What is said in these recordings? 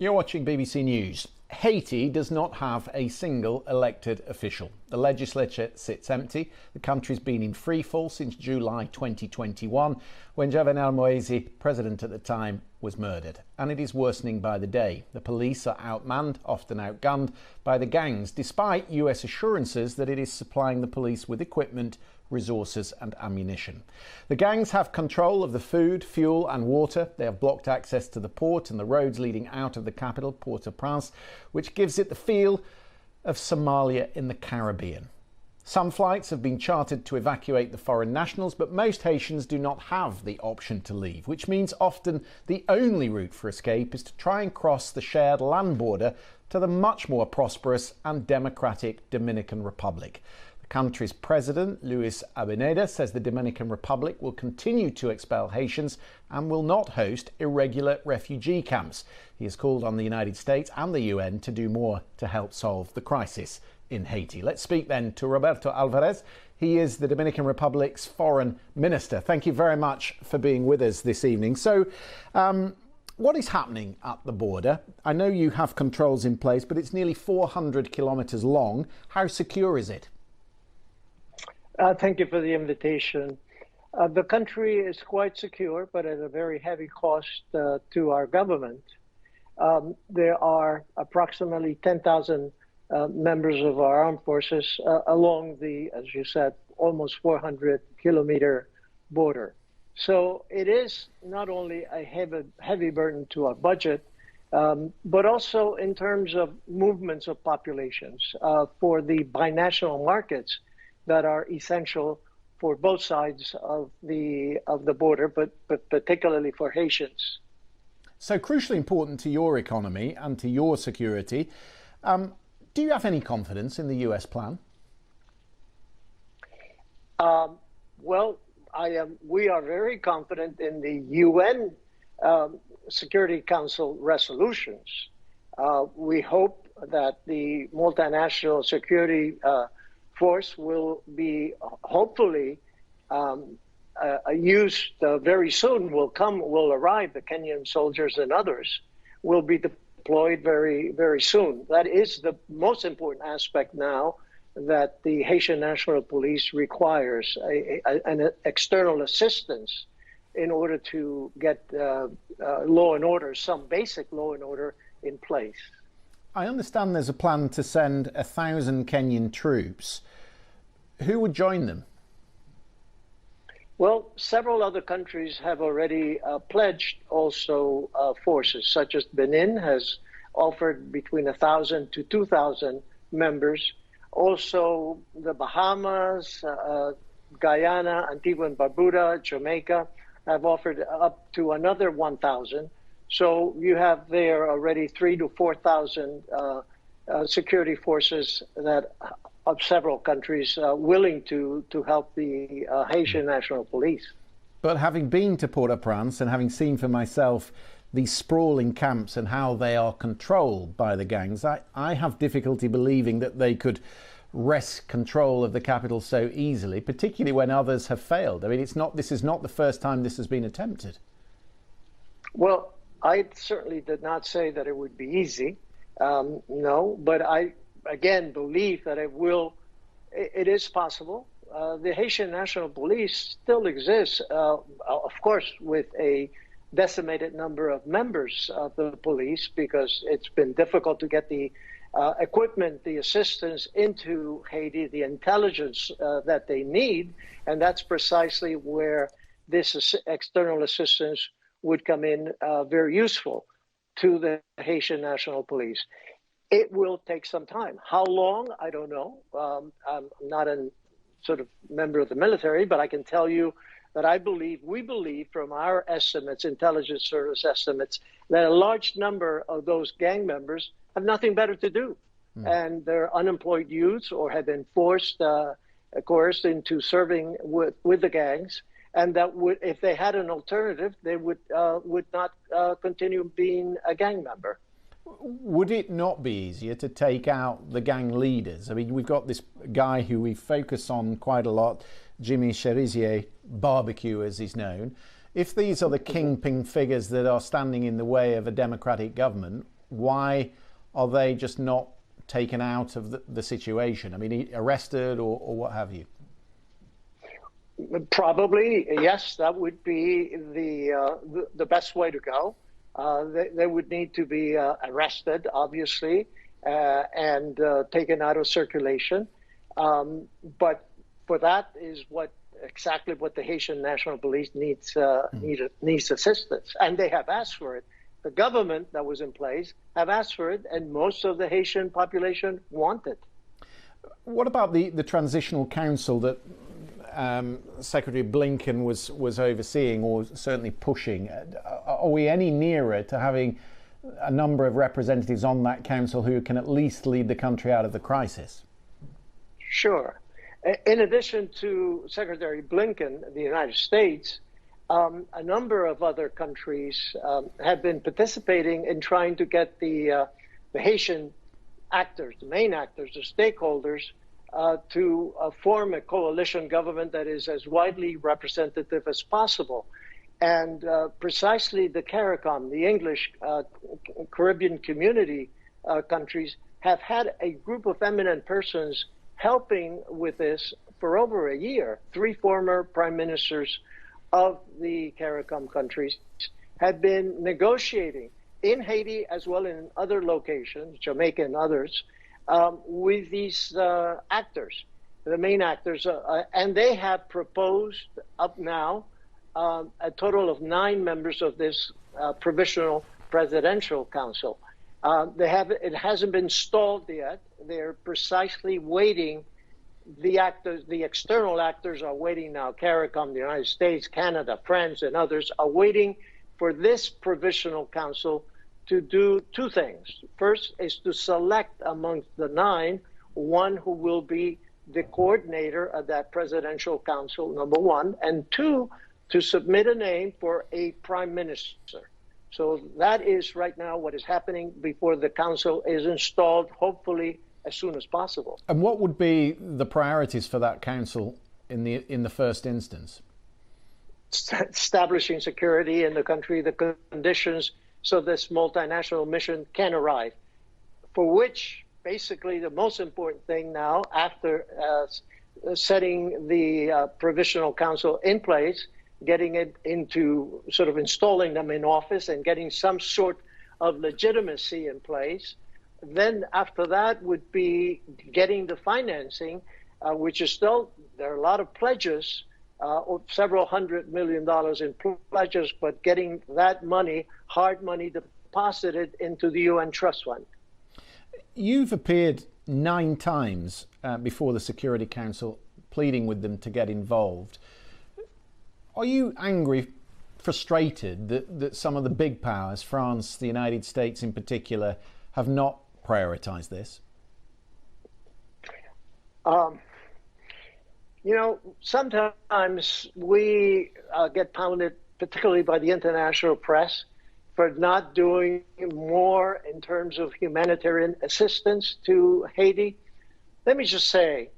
You're watching BBC News. Haiti does not have a single elected official. The legislature sits empty. The country's been in freefall since July 2021, when Jovenel Moise, president at the time, was murdered. And it is worsening by the day. The police are outmanned, often outgunned, by the gangs, despite US assurances that it is supplying the police with equipment, resources and ammunition. The gangs have control of the food, fuel and water. They have blocked access to the port and the roads leading out of the capital, Port-au-Prince, which gives it the feel of Somalia in the Caribbean. Some flights have been chartered to evacuate the foreign nationals, but most Haitians do not have the option to leave, which means often the only route for escape is to try and cross the shared land border to the much more prosperous and democratic Dominican Republic. The country's president, Luis Abineda, says the Dominican Republic will continue to expel Haitians and will not host irregular refugee camps. He has called on the United States and the UN to do more to help solve the crisis in Haiti. Let's speak then to Roberto Álvarez. He is the Dominican Republic's foreign minister. Thank you very much for being with us this evening. So, what is happening at the border? I know you have controls in place, but it's nearly 400 kilometres long. How secure is it? Thank you for the invitation. The country is quite secure, but at a very heavy cost to our government. There are approximately 10,000 members of our armed forces along the, as you said, almost 400-kilometer border. So it is not only a heavy burden to our budget, but also in terms of movements of populations for the binational markets that are essential for both sides of the border, but particularly for Haitians. So crucially important to your economy and to your security. Do you have any confidence in the US plan? Well, we are very confident in the UN Security Council resolutions. We hope that the multinational security force will be hopefully used very soon, will arrive. The Kenyan soldiers and others will be deployed very, very soon. That is the most important aspect now, that the Haitian National Police requires an external assistance in order to get law and order, some basic law and order in place. I understand there's a plan to send 1,000 Kenyan troops. Who would join them? Well, several other countries have already pledged also forces, such as Benin has offered between 1,000 to 2,000 members. Also, the Bahamas, Guyana, Antigua and Barbuda, Jamaica have offered up to another 1,000. So you have there already 3,000 to 4,000 security forces that of several countries willing to help the Haitian National Police. But having been to Port-au-Prince and having seen for myself these sprawling camps and how they are controlled by the gangs, I have difficulty believing that they could wrest control of the capital so easily, particularly when others have failed. I mean, this is not the first time this has been attempted. Well, I certainly did not say that it would be easy. No, but I, again, believe that it is possible. The Haitian National Police still exists, of course, with a decimated number of members of the police, because it's been difficult to get the equipment, the assistance into Haiti, the intelligence that they need. And that's precisely where this external assistance would come in very useful to the Haitian National Police. It will take some time. How long? I don't know. I'm not a sort of member of the military, but I can tell you that we believe from our estimates, intelligence service estimates, that a large number of those gang members have nothing better to do. And they're unemployed youths or have been coerced into serving with the gangs. And that if they had an alternative, they would not continue being a gang member. Would it not be easier to take out the gang leaders? I mean, we've got this guy who we focus on quite a lot, Jimmy Cherizier, Barbecue as he's known. If these are the kingpin figures that are standing in the way of a democratic government, Why are they just not taken out of the situation? I mean, arrested or what have you? Probably, yes, that would be the best way to go. They would need to be arrested, obviously, and taken out of circulation. But for that is exactly what the Haitian National Police needs assistance, and they have asked for it. The government that was in place have asked for it, and most of the Haitian population want it. What about the transitional council that Secretary Blinken was overseeing, or certainly pushing? Are we any nearer to having a number of representatives on that council who can at least lead the country out of the crisis? Sure. In addition to Secretary Blinken, the United States, a number of other countries have been participating in trying to get the Haitian actors, the main actors, the stakeholders, to form a coalition government that is as widely representative as possible. And precisely the CARICOM, the English Caribbean community countries, have had a group of eminent persons helping with this for over a year. 3 former prime ministers of the CARICOM countries have been negotiating in Haiti as well as in other locations, Jamaica and others, with these actors, the main actors, and they have proposed up now a total of 9 members of this provisional presidential council. It hasn't been stalled yet. They're precisely waiting. The external actors are waiting now. CARICOM, the United States, Canada, France, and others are waiting for this provisional council to do 2 things. First is to select amongst the 9 one who will be the coordinator of that presidential council, number 1, and 2, to submit a name for a prime minister. So that is right now what is happening before the council is installed, hopefully as soon as possible. And what would be the priorities for that council in the first instance? Establishing security in the country, the conditions so this multinational mission can arrive, for which basically the most important thing now, after setting the provisional council in place, getting it into sort of installing them in office and getting some sort of legitimacy in place. Then after that would be getting the financing, which is still, there are a lot of pledges, several $100 million in pledges, but getting that money, hard money, deposited into the UN Trust Fund. You've appeared 9 times before the Security Council, pleading with them to get involved. Are you angry, frustrated that some of the big powers, France, the United States in particular, have not prioritized this? You know, sometimes we get pounded, particularly by the international press, for not doing more in terms of humanitarian assistance to Haiti. Let me just say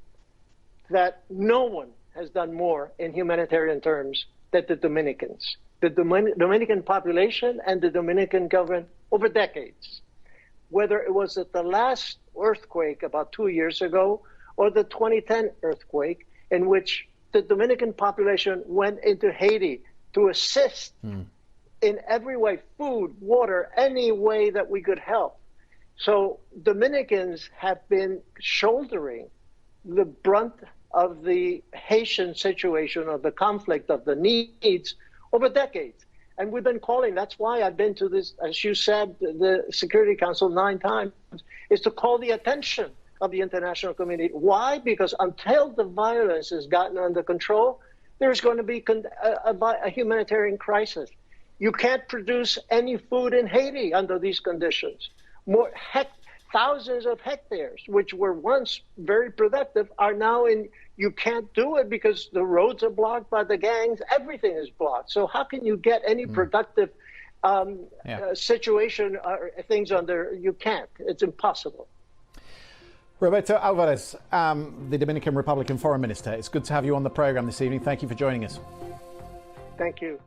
that no one has done more in humanitarian terms than the Dominicans. The Dominican population and the Dominican government over decades, whether it was at the last earthquake about 2 years ago or the 2010 earthquake, in which the Dominican population went into Haiti to assist in every way, food, water, any way that we could help. So Dominicans have been shouldering the brunt of the Haitian situation, of the conflict, of the needs over decades. And we've been calling, that's why I've been to this, as you said, the Security Council 9 times, is to call the attention of the international community. Why? Because until the violence has gotten under control, there's going to be a humanitarian crisis. You can't produce any food in Haiti under these conditions. Thousands of hectares, which were once very productive, are now you can't do it because the roads are blocked by the gangs. Everything is blocked. So how can you get any productive situation or things under? You can't. It's impossible. Roberto Álvarez, the Dominican Republican Foreign Minister. It's good to have you on the program this evening. Thank you for joining us. Thank you.